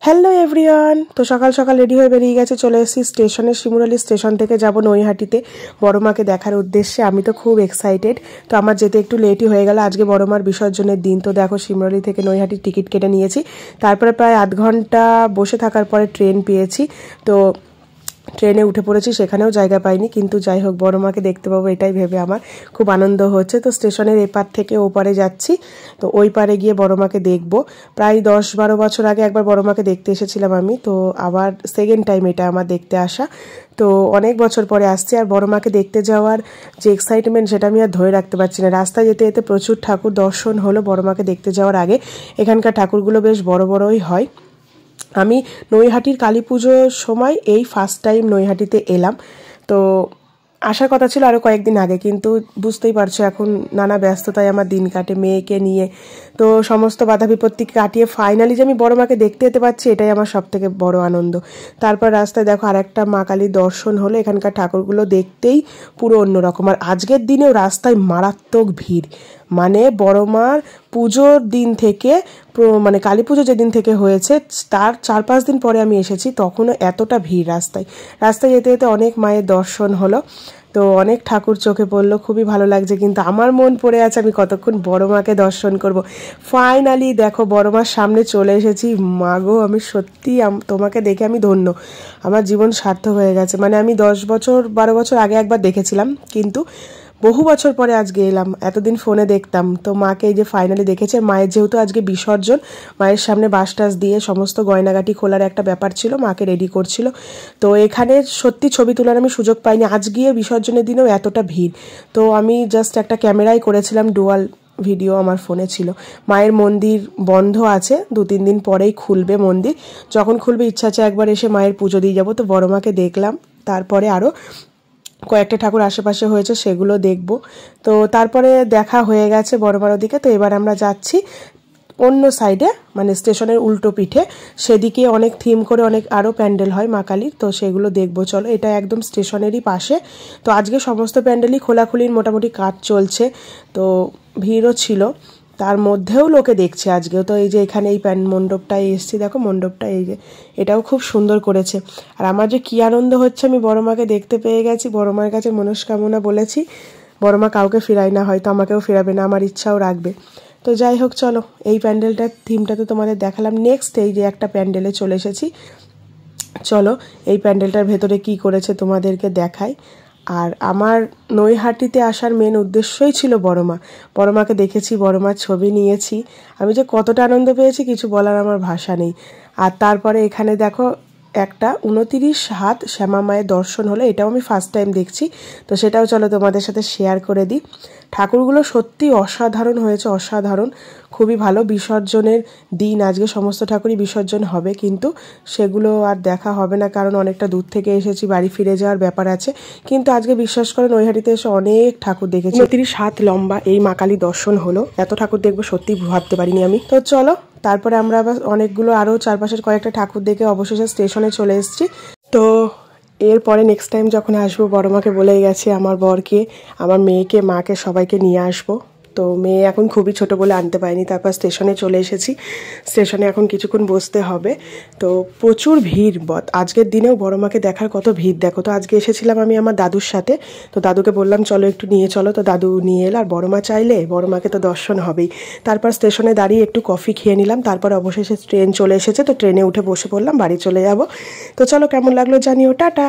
Hello everyone, তো সকাল সকাল রেডি হয়ে বেরিয়ে গেছে, চলে এসেছি স্টেশনে। শিমুরালি স্টেশন থেকে যাব নৈহাটিতে বড় মাকে দেখার উদ্দেশ্যে। আমি তো খুব এক্সাইটেড। তো আমার যেতে একটু লেটই হয়ে গেল, আজকে বড় মার বিসর্জনের দিন। তো দেখো শিমুরালি থেকে নৈহাটির টিকিট কেটে নিয়েছি, তারপরে প্রায় আধ ঘন্টা বসে থাকার পরে ট্রেন পেয়েছি। তো ট্রেনে উঠে পড়েছি, সেখানেও জায়গা পাইনি, কিন্তু যাই হোক বড় মাকে দেখতে পাবো এটাই ভেবে আমার খুব আনন্দ হচ্ছে। তো স্টেশনের এপার থেকে ওপারে যাচ্ছি, তো ওই পারে গিয়ে বড় মাকে দেখবো। প্রায় 10-12 বছর আগে একবার বড় মাকে দেখতে এসেছিলাম আমি, তো আবার সেকেন্ড টাইম এটা আমার দেখতে আসা। তো অনেক বছর পরে আসছি, আর বড় মাকে দেখতে যাওয়ার যে এক্সাইটমেন্ট সেটা আমি আর ধরে রাখতে পারছি না। রাস্তায় যেতে যেতে প্রচুর ঠাকুর দর্শন হলো বড় মাকে দেখতে যাওয়ার আগে। এখানকার ঠাকুরগুলো বেশ বড় বড়ই হয়। আমি নৈহাটির কালী পুজোর সময় এই ফার্স্ট টাইম নৈহাটিতে এলাম। তো আসার কথা ছিল আরও কয়েকদিন আগে, কিন্তু বুঝতেই পারছো এখন নানা ব্যস্ততায় আমার দিন কাটে মেয়েকে নিয়ে। তো সমস্ত বাধা বিপত্তি কাটিয়ে ফাইনালি যে আমি বড় মাকে দেখতে যেতে পারছি, এটাই আমার সব থেকে বড় আনন্দ। তারপর রাস্তায় দেখো আর একটা মা কালীর দর্শন হলো। এখানকার ঠাকুরগুলো দেখতেই পুরো অন্যরকম। আর আজকের দিনেও রাস্তায় মারাত্মক ভিড়, মানে বড় মার পুজোর দিন থেকে, মানে কালী পুজো যেদিন থেকে হয়েছে তার 4-5 দিন পরে আমি এসেছি, তখনও এতটা ভিড় রাস্তায়। রাস্তায় যেতে যেতে অনেক মায়ের দর্শন হলো, তো অনেক ঠাকুর চোখে পড়লো, খুবই ভালো লাগছে। কিন্তু আমার মন পড়ে আছে আমি কতক্ষণ বড় মাকে দর্শন করব। ফাইনালি দেখো বড় মার সামনে চলে এসেছি। মাগো, আমি সত্যি তোমাকে দেখে আমি ধন্য, আমার জীবন সার্থক হয়ে গেছে। মানে আমি 10-12 বছর আগে একবার দেখেছিলাম, কিন্তু বহু বছর পরে আজকে এলাম। এতদিন ফোনে দেখতাম, তো মাকে এই যে ফাইনালি দেখেছে। মায়ের যেহেতু আজকে বিসর্জন, মায়ের সামনে বাস টাস দিয়ে সমস্ত গয়নাগাটি খোলার একটা ব্যাপার ছিল, মাকে রেডি করছিল। তো এখানে সত্যি ছবি তোলার আমি সুযোগ পাইনি। আজকে বিসর্জনের দিনেও এতটা ভিড়, তো আমি জাস্ট একটা ক্যামেরাই করেছিলাম, ডুয়াল ভিডিও আমার ফোনে ছিল। মায়ের মন্দির বন্ধ আছে, 2-3 দিন পরেই খুলবে মন্দির। যখন খুলবে ইচ্ছা আছে একবার এসে মায়ের পুজো দিয়ে যাবো। তো বড় মাকে দেখলাম, তারপরে আরও কয়েকটা ঠাকুর আশেপাশে হয়েছে সেগুলো দেখব। তো তারপরে দেখা হয়ে গেছে বড় বড় দিকে। তো এবার আমরা যাচ্ছি অন্য সাইডে, মানে স্টেশনের উল্টো পিঠে। সেদিকে অনেক থিম করে অনেক আরও প্যান্ডেল হয় মা কালীর, তো সেগুলো দেখবো। চলো, এটা একদম স্টেশনেরই পাশে। তো আজকে সমস্ত প্যান্ডেলই খোলাখুলির মোটামুটি কাজ চলছে, তো ভিড়ও ছিল, তার মধ্যেও লোকে দেখছে আজকেও। তো এই যে এখানে এই মণ্ডপটায় এসছি, দেখো মণ্ডপটা এই যে, এটাও খুব সুন্দর করেছে। আর আমার যে কী আনন্দ হচ্ছে, আমি বড় মাকে দেখতে পেয়ে গেছি। বড় মার কাছে মনস্কামনা বলেছি, বড় মা কাউকে ফিরায় না, হয়তো আমাকেও ফিরাবে না, আমার ইচ্ছাও রাখবে। তো যাই হোক, চলো এই প্যান্ডেলটার থিমটা তো তোমাদের দেখালাম। নেক্সট এই যে একটা প্যান্ডেলে চলে এসেছি, চলো এই প্যান্ডেলটার ভেতরে কি করেছে তোমাদেরকে দেখাই। আর আমার নৈহাটিতে আসার মেন উদ্দেশ্যই ছিল বড় মা। বড় মাকে দেখেছি, বড় মার ছবি নিয়েছি, আমি যে কতটা আনন্দ পেয়েছি কিছু বলার আমার ভাষা নেই। আর তারপরে এখানে দেখো একটা 29 হাত শ্যামা মায়ের দর্শন হলো, এটাও আমি ফার্স্ট টাইম দেখছি। তো সেটাও চলো তোমাদের সাথে শেয়ার করে দিই। ঠাকুরগুলো সত্যি অসাধারণ হয়েছে, অসাধারণ, খুবই ভালো। বিসর্জনের দিন আজকে সমস্ত ঠাকুরই বিসর্জন হবে, কিন্তু সেগুলো আর দেখা হবে না, কারণ অনেকটা দূর থেকে এসেছি, বাড়ি ফিরে যাওয়ার ব্যাপার আছে। কিন্তু আজকে বিশ্বাস করে নৈহাটিতে এসে অনেক ঠাকুর দেখেছি। 29 হাত লম্বা এই মা কালী দর্শন হলো, এত ঠাকুর দেখবো সত্যি ভাবতে পারিনি আমি। তো চলো, তারপরে আমরা আবার অনেকগুলো আরও চারপাশের কয়েকটা ঠাকুর দেখে অবশেষে স্টেশনে চলে এসেছি। তো এরপরে নেক্সট টাইম যখন আসবো বড় মাকে বলেই গেছি আমার বরকে, আমার মেয়েকে, মাকে সবাইকে নিয়ে আসবো। তো মেয়ে এখন খুবই ছোট বলে আনতে পারিনি। তারপর স্টেশনে চলে এসেছি, স্টেশনে এখন কিছুক্ষণ বসতে হবে। তো প্রচুর ভিড়, আজকের দিনেও বড় মাকে দেখার কত ভিড় দেখো। তো আজকে এসেছিলাম আমি আমার দাদুর সাথে, তো দাদুকে বললাম চলো একটু নিয়ে চলো, তো দাদু নিয়ে এলো। আর বড় মা চাইলে বড় মাকে তো দর্শন হবেই। তারপর স্টেশনে দাঁড়িয়ে একটু কফি খেয়ে নিলাম, তারপর অবশেষে ট্রেন চলে এসেছে, তো ট্রেনে উঠে বসে পড়লাম, বাড়ি চলে যাব। তো চলো, কেমন লাগলো জানিও, টাটা।